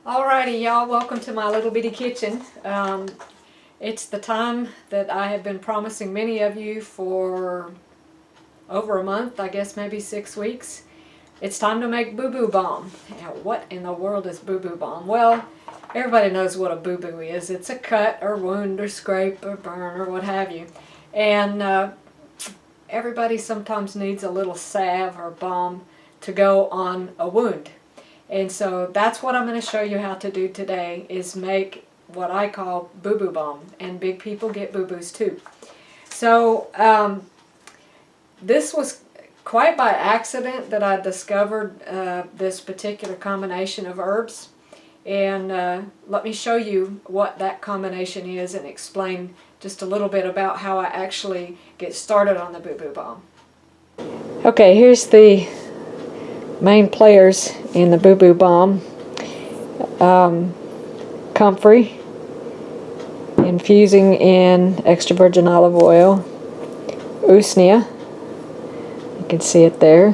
Alrighty, y'all, welcome to my little bitty kitchen. It's the time that I have been promising many of you for over a month, I guess maybe 6 weeks. It's time to make BooBooBalm. Now, what in the world is BooBooBalm? Well, everybody knows what a boo-boo is. It's a cut or wound or scrape or burn or what have you. And everybody sometimes needs a little salve or balm to go on a wound. And so that's what I'm going to show you how to do today, is make what I call BooBooBalm. And big people get boo-boos too. So this was quite by accident that I discovered this particular combination of herbs. And let me show you what that combination is and explain just a little bit about how I actually get started on the BooBooBalm. Okay, here's the main players in the BooBooBalm. Comfrey, infusing in extra virgin olive oil. Usnea, you can see it there.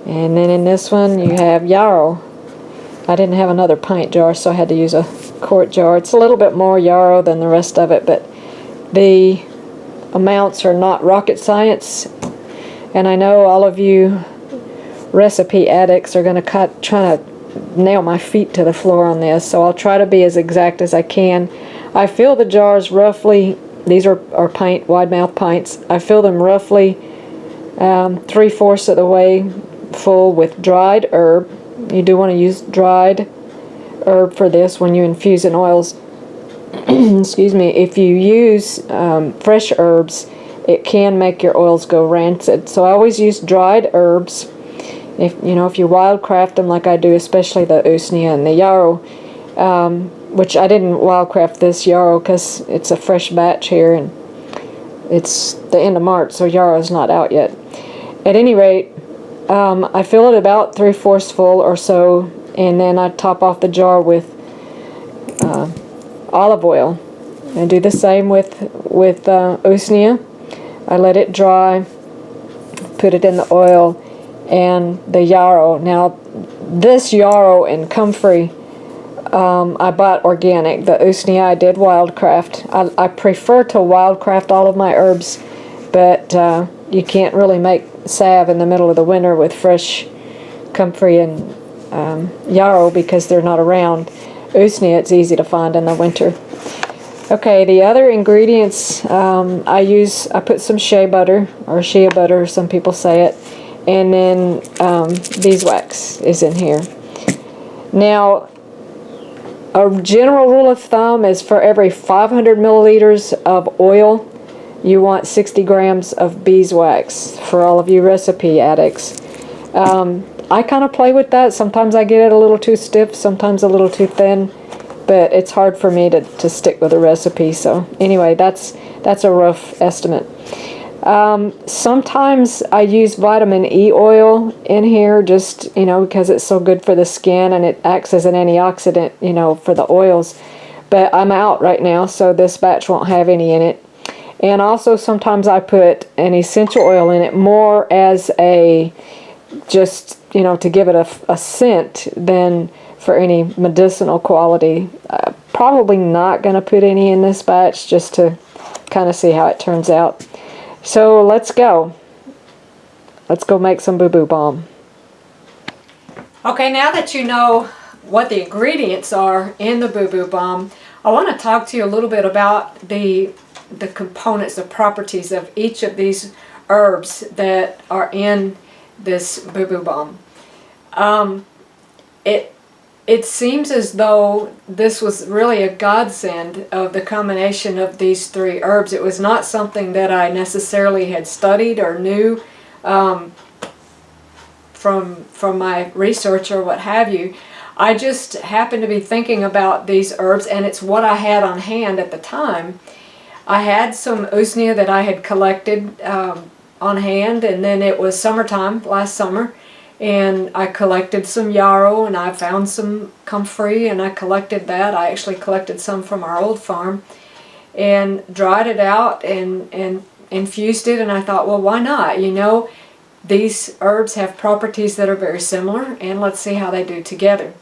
And then in this one you have yarrow. I didn't have another pint jar, so I had to use a quart jar. It's a little bit more yarrow than the rest of it, but the amounts are not rocket science. And I know all of you recipe addicts are going to try to nail my feet to the floor on this, so I'll try to be as exact as I can. I fill the jars roughly, these are pint, wide mouth pints, I fill them roughly 3/4 of the way full with dried herb. You do want to use dried herb for this when you infuse in oils. Excuse me. If you use fresh herbs, it can make your oils go rancid, so I always use dried herbs. If you wildcraft them like I do, especially the usnea and the yarrow, which I didn't wildcraft this yarrow because it's a fresh batch here and it's the end of March, so yarrow's not out yet. At any rate, I fill it about 3/4 full or so, and then I top off the jar with olive oil. And do the same with usnea. I let it dry, put it in the oil, and the yarrow. Now, this yarrow and comfrey I bought organic. The usnea I did wildcraft. I prefer to wildcraft all of my herbs, but you can't really make salve in the middle of the winter with fresh comfrey and yarrow because they're not around. Usnea, it's easy to find in the winter. Okay, the other ingredients I put some shea butter, or shea butter, some people say it, and then beeswax is in here. Now, a general rule of thumb is for every 500 milliliters of oil, you want 60 grams of beeswax, for all of you recipe addicts. I kind of play with that. Sometimes I get it a little too stiff, sometimes a little too thin, but it's hard for me to stick with a recipe. So anyway, that's a rough estimate. Sometimes I use vitamin E oil in here, just because it's so good for the skin and it acts as an antioxidant, for the oils. But I'm out right now, so this batch won't have any in it. And also sometimes I put an essential oil in it, more as a just to give it a scent than for any medicinal quality. Probably not going to put any in this batch, just to kind of see how it turns out. So let's go. Let's go make some BooBooBalm. Okay, now that you know what the ingredients are in the BooBooBalm, I want to talk to you a little bit about the components, the properties of each of these herbs that are in this BooBooBalm. It seems as though this was really a godsend of the combination of these three herbs. It was not something that I necessarily had studied or knew from my research or what have you. I just happened to be thinking about these herbs, and it's what I had on hand at the time. I had some usnea that I had collected on hand, and then it was summertime, last summer, and I collected some yarrow, and I found some comfrey, and I collected that. I actually collected some from our old farm and dried it out and infused it, and I thought, well, why not? These herbs have properties that are very similar, and let's see how they do together.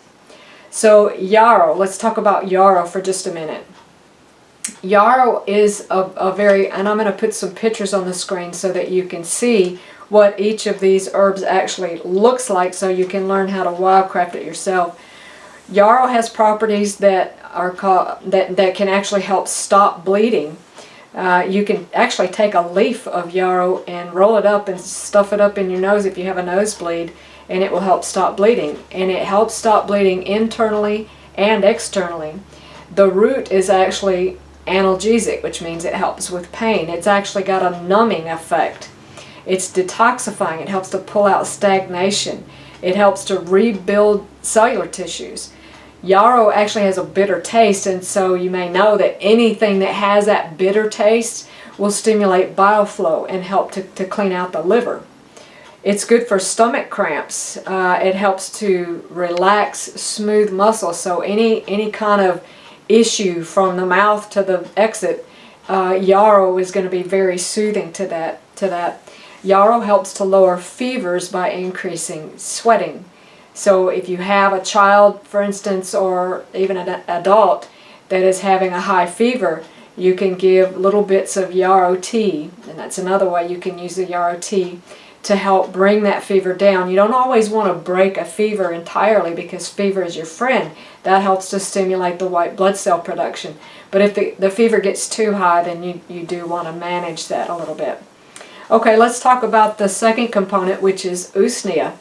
So yarrow, let's talk about yarrow for just a minute. Yarrow is a very, and I'm going to put some pictures on the screen so that you can see what each of these herbs actually looks like, so you can learn how to wildcraft it yourself. Yarrow has properties that are called, that can actually help stop bleeding. You can actually take a leaf of yarrow and roll it up and stuff it up in your nose if you have a nosebleed, and it will help stop bleeding. And it helps stop bleeding internally and externally. The root is actually analgesic, which means it helps with pain. It's actually got a numbing effect. It's detoxifying. It helps to pull out stagnation. It helps to rebuild cellular tissues. Yarrow actually has a bitter taste, and so you may know that anything that has that bitter taste will stimulate bile flow and help to clean out the liver. It's good for stomach cramps. It helps to relax smooth muscles, so any kind of issue from the mouth to the exit, yarrow is going to be very soothing to that. Yarrow helps to lower fevers by increasing sweating. So if you have a child, for instance, or even an adult that is having a high fever, you can give little bits of yarrow tea, and that's another way you can use the yarrow tea to help bring that fever down. You don't always want to break a fever entirely, because fever is your friend. That helps to stimulate the white blood cell production. But if the fever gets too high, then you do want to manage that a little bit. Okay, let's talk about the second component, which is usnea.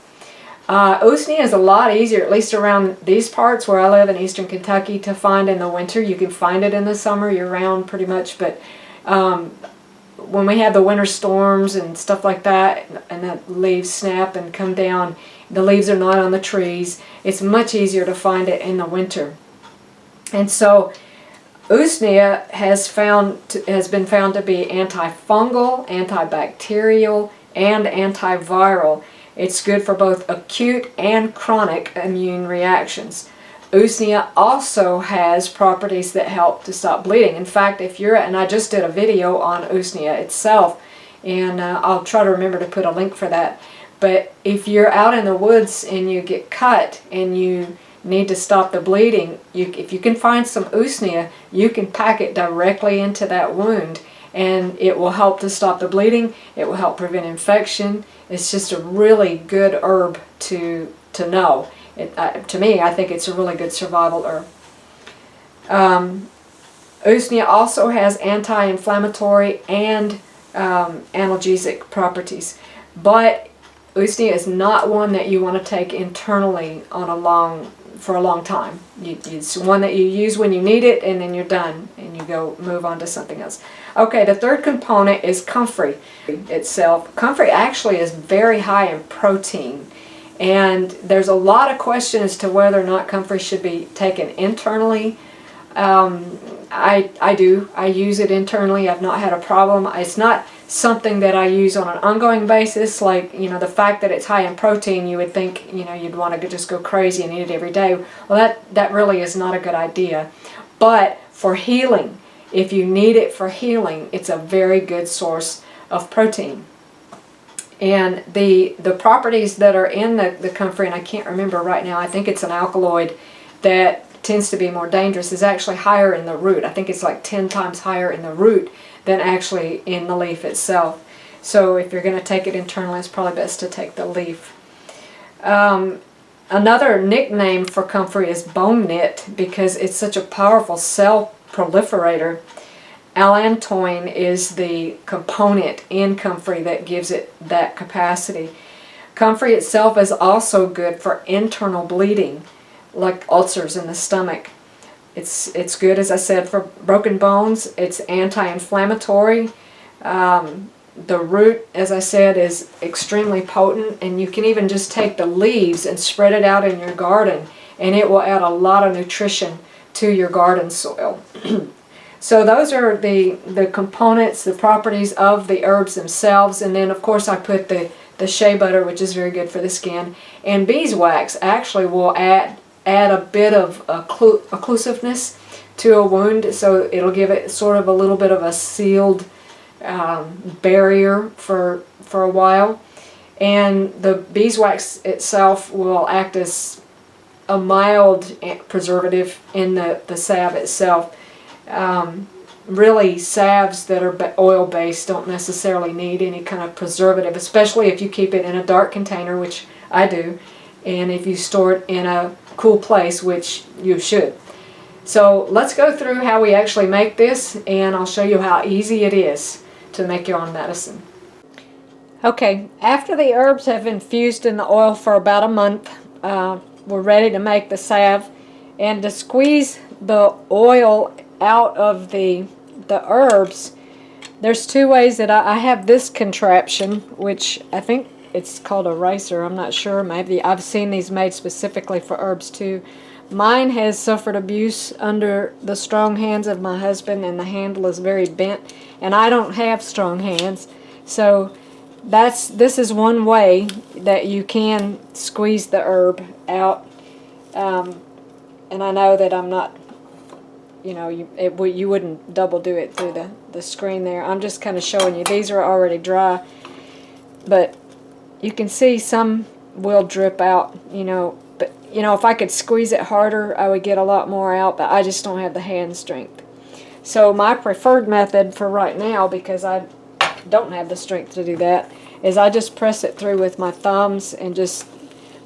Usnea is a lot easier, at least around these parts where I live in eastern Kentucky, to find in the winter. You can find it in the summer year-round pretty much, but when we have the winter storms and stuff like that, and the leaves snap and come down, the leaves are not on the trees, it's much easier to find it in the winter. And so usnea has been found to be antifungal, antibacterial, and antiviral. It's good for both acute and chronic immune reactions. Usnea also has properties that help to stop bleeding. In fact, and I just did a video on usnea itself, and I'll try to remember to put a link for that. But if you're out in the woods and you get cut and you need to stop the bleeding, if you can find some usnea, you can pack it directly into that wound, and it will help to stop the bleeding. It will help prevent infection. It's just a really good herb to know. To me, I think it's a really good survival herb. Usnea also has anti-inflammatory and analgesic properties, but usnea is not one that you want to take internally for a long time. It's one that you use when you need it, and then you're done, and you move on to something else. Okay, the third component is comfrey itself. Comfrey actually is very high in protein, and there's a lot of question as to whether or not comfrey should be taken internally. I do. I use it internally. I've not had a problem. It's not something that I use on an ongoing basis. Like, the fact that it's high in protein, you would think, you'd want to just go crazy and eat it every day. Well, that really is not a good idea. But for healing, if you need it for healing, it's a very good source of protein. And the properties that are in the comfrey, and I can't remember right now, I think it's an alkaloid that tends to be more dangerous, is actually higher in the root. I think it's like 10 times higher in the root than actually in the leaf itself. So if you're going to take it internally, it's probably best to take the leaf. Another nickname for comfrey is bone knit, because it's such a powerful cell proliferator. Allantoin is the component in comfrey that gives it that capacity. Comfrey itself is also good for internal bleeding, like ulcers in the stomach. It's good, as I said, for broken bones. It's anti-inflammatory. The root, as I said, is extremely potent, and you can even just take the leaves and spread it out in your garden, and it will add a lot of nutrition to your garden soil. So those are the components, the properties of the herbs themselves. And then, of course, I put the shea butter, which is very good for the skin. And beeswax actually will add a bit of occlusiveness to a wound, so it'll give it sort of a little bit of a sealed barrier for a while. And the beeswax itself will act as a mild preservative in the salve itself. Really, salves that are oil-based don't necessarily need any kind of preservative, especially if you keep it in a dark container, which I do, and if you store it in a cool place, which you should. So let's go through how we actually make this, and I'll show you how easy it is to make your own medicine. Okay, after the herbs have infused in the oil for about a month, we're ready to make the salve. And to squeeze the oil out of the herbs, there's two ways that I have this contraption, which I think it's called a ricer. I'm not sure. Maybe I've seen these made specifically for herbs too. Mine has suffered abuse under the strong hands of my husband, and the handle is very bent, and I don't have strong hands. So this is one way that you can squeeze the herb out. And I know that I'm not, you know, you wouldn't double do it through the screen there. I'm just kind of showing you. These are already dry, but you can see some will drip out, you know. But, you know, if I could squeeze it harder, I would get a lot more out, but I just don't have the hand strength. So my preferred method for right now, because I don't have the strength to do that, is I just press it through with my thumbs and just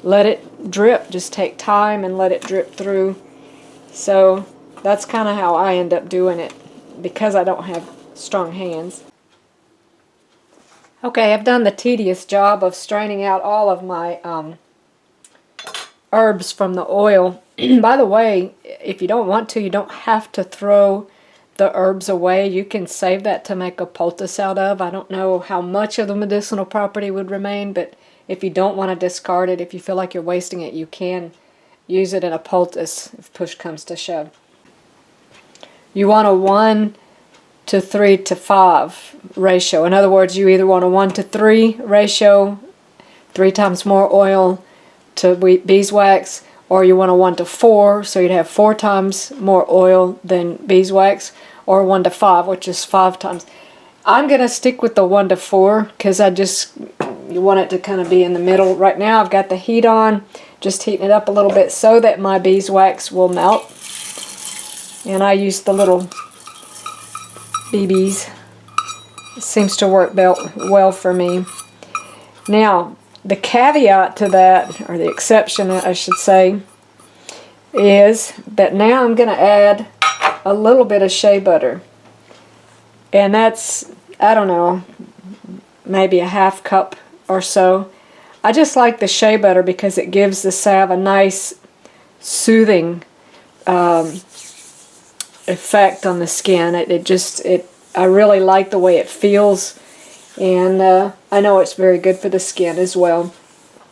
let it drip. Just take time and let it drip through. So that's kind of how I end up doing it, because I don't have strong hands. Okay, I've done the tedious job of straining out all of my herbs from the oil. By the way, if you don't want to, you don't have to throw the herbs away. You can save that to make a poultice out of. I don't know how much of the medicinal property would remain, but if you don't want to discard it, if you feel like you're wasting it, you can use it in a poultice if push comes to shove. You want a 1 to 3 to 5 ratio. In other words, you either want a 1 to 3 ratio, 3 times more oil to beeswax, or you want a 1 to 4, so you'd have 4 times more oil than beeswax, or 1 to 5, which is 5 times. I'm going to stick with the 1 to 4 because you want it to kind of be in the middle. Right now I've got the heat on, just heating it up a little bit so that my beeswax will melt. And I use the little BBs. It seems to work well for me. Now, the caveat to that, or the exception I should say, is that now I'm going to add a little bit of shea butter. And that's, I don't know, maybe a half cup or so. I just like the shea butter because it gives the salve a nice soothing effect on the skin. I really like the way it feels, and I know it's very good for the skin as well.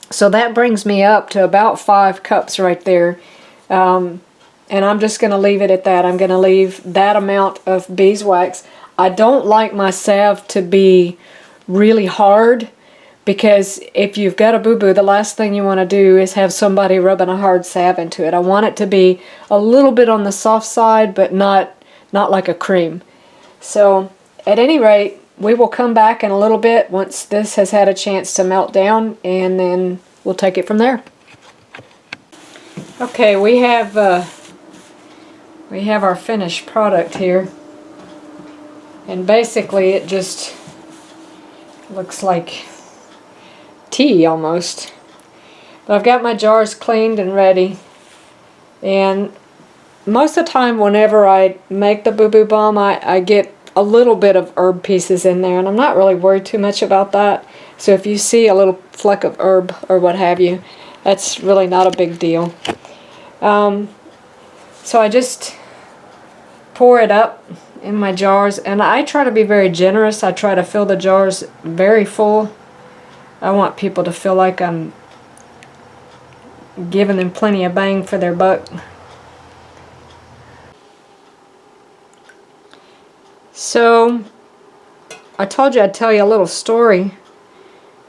So that brings me up to about 5 cups right there, and I'm just going to leave it at that. I'm going to leave that amount of beeswax. I don't like my salve to be really hard, because if you've got a boo-boo, the last thing you want to do is have somebody rubbing a hard salve into it. I want it to be a little bit on the soft side, but not like a cream. So at any rate, we will come back in a little bit once this has had a chance to melt down, and then we'll take it from there. Okay, we have our finished product here, and basically it just looks like tea almost. But I've got my jars cleaned and ready, and most of the time whenever I make the BooBooBalm, I get a little bit of herb pieces in there, and I'm not really worried too much about that. So if you see a little fleck of herb or what have you, that's really not a big deal. So I just pour it up in my jars, and I try to be very generous. I try to fill the jars very full. I want people to feel like I'm giving them plenty of bang for their buck. So, I told you I'd tell you a little story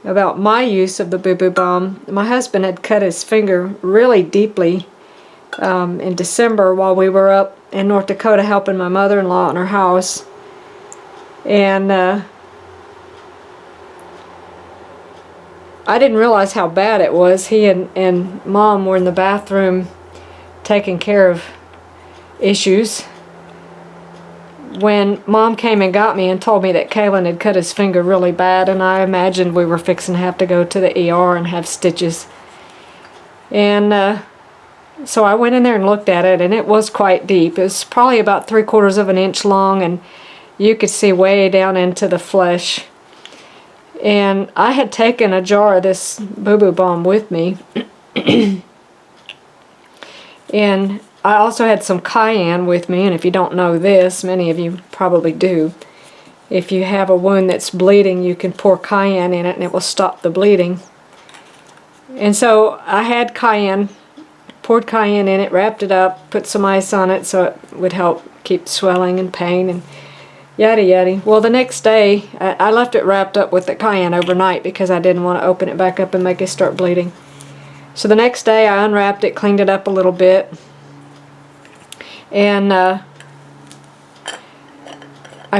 about my use of the BooBooBalm. My husband had cut his finger really deeply in December while we were up in North Dakota helping my mother-in-law in her house. And I didn't realize how bad it was. He and Mom were in the bathroom taking care of issues when Mom came and got me and told me that Kalen had cut his finger really bad, and I imagined we were fixing to have to go to the ER and have stitches. And so I went in there and looked at it, and it was quite deep. It was probably about 3/4 of an inch long, and you could see way down into the flesh. And I had taken a jar of this BooBooBalm with me. And I also had some cayenne with me, and if you don't know this, many of you probably do. If you have a wound that's bleeding, you can pour cayenne in it and it will stop the bleeding. And so I had cayenne, poured cayenne in it, wrapped it up, put some ice on it so it would help keep swelling and pain and yada yada. Well, the next day, I left it wrapped up with the cayenne overnight because I didn't want to open it back up and make it start bleeding. So the next day I unwrapped it, cleaned it up a little bit, and I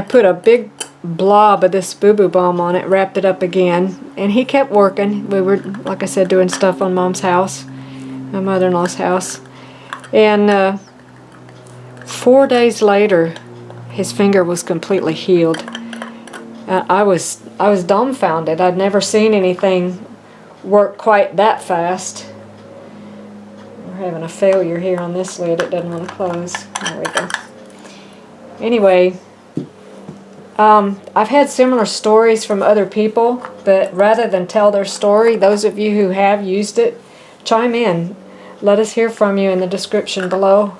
put a big blob of this BooBooBalm on it, wrapped it up again, and he kept working. We were, like I said, doing stuff on Mom's house, my mother-in-law's house, and 4 days later his finger was completely healed. I was dumbfounded. I'd never seen anything work quite that fast. We're having a failure here on this lid. It doesn't want to close. There we go. Anyway, I've had similar stories from other people, but rather than tell their story, those of you who have used it, chime in. Let us hear from you in the description below.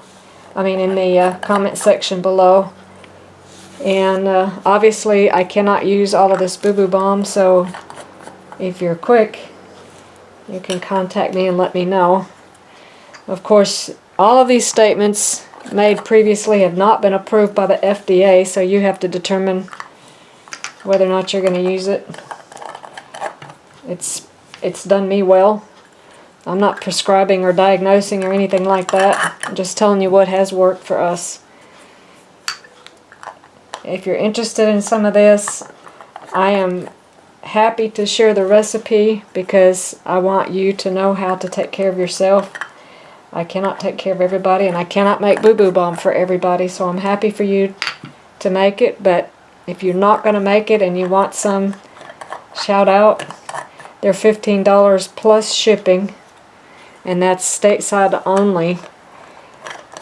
I mean, in the comment section below. And obviously I cannot use all of this BooBooBalm, so if you're quick, you can contact me and let me know. Of course, all of these statements made previously have not been approved by the FDA, so you have to determine whether or not you're going to use it. It's done me well. I'm not prescribing or diagnosing or anything like that. I'm just telling you what has worked for us. If you're interested in some of this, I am happy to share the recipe because I want you to know how to take care of yourself. I cannot take care of everybody, and I cannot make BooBooBalm for everybody, so I'm happy for you to make it. But if you're not going to make it and you want some, shout out. They're $15 plus shipping, and that's stateside only.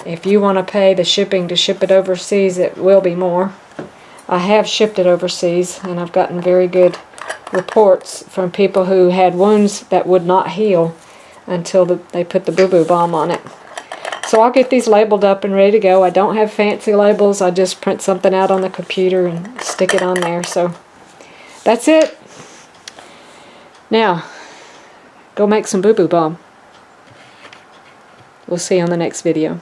If you want to pay the shipping to ship it overseas, it will be more. I have shipped it overseas, and I've gotten very good reports from people who had wounds that would not heal until they put the BooBooBalm on it. So I'll get these labeled up and ready to go. I don't have fancy labels. I just print something out on the computer and stick it on there. So that's it. Now, go make some BooBooBalm. We'll see you on the next video.